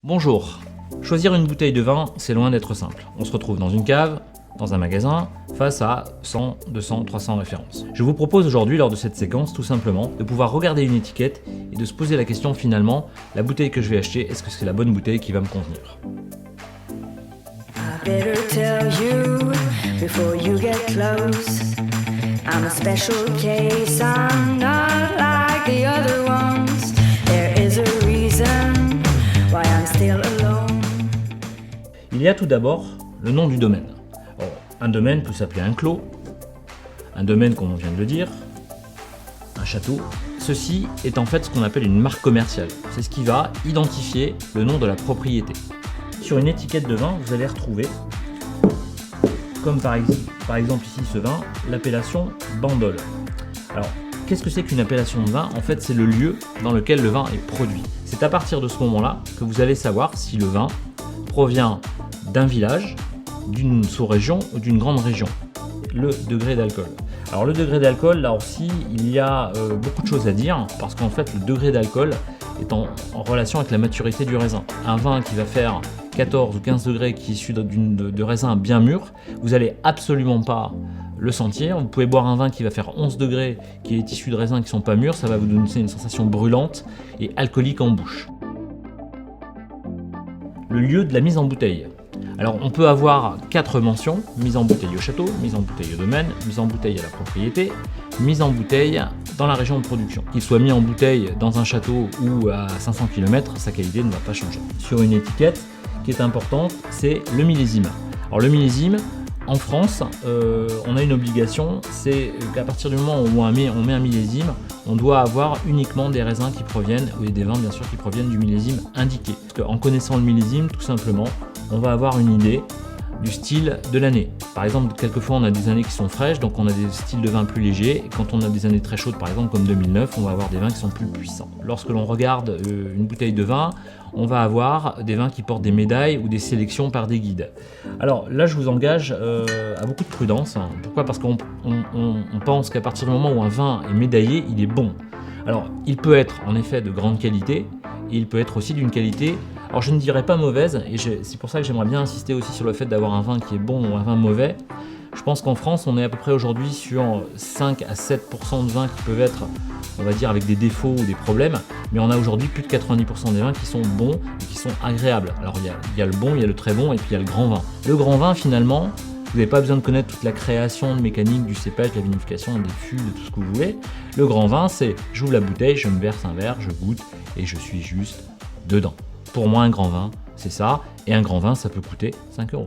Bonjour. Choisir une bouteille de vin, c'est loin d'être simple. On se retrouve dans une cave, dans un magasin, face à 100, 200, 300 références. Je vous propose aujourd'hui, lors de cette séquence, tout simplement, de pouvoir regarder une étiquette et de se poser la question finalement, la bouteille que je vais acheter, est-ce que c'est la bonne bouteille qui va me convenir? I better tell you before you get close. I'm a special case, I'm not like the other ones. There is a reason why I'm still alone. Il y a tout d'abord le nom du domaine. Alors, un domaine peut s'appeler un clos, un domaine comme on vient de le dire, un château. Ceci est en fait ce qu'on appelle une marque commerciale. C'est ce qui va identifier le nom de la propriété. Sur une étiquette de vin, vous allez retrouver, comme par exemple ici ce vin, l'appellation Bandol. Alors, qu'est-ce que c'est qu'une appellation de vin? En fait, c'est le lieu dans lequel le vin est produit. C'est à partir de ce moment-là que vous allez savoir si le vin provient d'un village, d'une sous-région ou d'une grande région. Le degré d'alcool. Alors le degré d'alcool, là aussi, il y a beaucoup de choses à dire parce qu'en fait, le degré d'alcool est en relation avec la maturité du raisin. Un vin qui va faire 14 ou 15 degrés qui est issu de raisin bien mûr, vous n'allez absolument pas le sentir. Vous pouvez boire un vin qui va faire 11 degrés qui est issu de raisins qui ne sont pas mûrs, ça va vous donner une sensation brûlante et alcoolique en bouche. Le lieu de la mise en bouteille. Alors on peut avoir 4 mentions: mise en bouteille au château, mise en bouteille au domaine, mise en bouteille à la propriété, mise en bouteille dans la région de production. Qu'il soit mis en bouteille dans un château ou à 500 km, sa qualité ne va pas changer. Sur une étiquette, qui est importante, c'est le millésime. Alors le millésime, en France, on a une obligation, c'est qu'à partir du moment où on met un millésime, on doit avoir uniquement des raisins qui proviennent, ou des vins bien sûr qui proviennent du millésime indiqué. Parce qu'en connaissant le millésime, tout simplement, on va avoir une idée du style de l'année. Par exemple, quelquefois on a des années qui sont fraîches, donc on a des styles de vins plus légers. Et quand on a des années très chaudes, par exemple comme 2009, on va avoir des vins qui sont plus puissants. Lorsque l'on regarde une bouteille de vin, on va avoir des vins qui portent des médailles ou des sélections par des guides. Alors là, je vous engage à beaucoup de prudence. Pourquoi? Parce qu'on pense qu'à partir du moment où un vin est médaillé, il est bon. Alors, il peut être en effet de grande qualité, et il peut être aussi d'une qualité, alors je ne dirais pas mauvaise, et c'est pour ça que j'aimerais bien insister aussi sur le fait d'avoir un vin qui est bon ou un vin mauvais. Je pense qu'en France, on est à peu près aujourd'hui sur 5 à 7% de vins qui peuvent être, on va dire, avec des défauts ou des problèmes, mais on a aujourd'hui plus de 90% des vins qui sont bons et qui sont agréables. Alors il y a le bon, il y a le très bon et puis il y a le grand vin. Le grand vin, finalement, vous n'avez pas besoin de connaître toute la création de mécanique du cépage, de la vinification, des fûts, de tout ce que vous voulez. Le grand vin, c'est j'ouvre la bouteille, je me verse un verre, je goûte et je suis juste dedans. Pour moi, un grand vin, c'est ça, et un grand vin, ça peut coûter 5 €.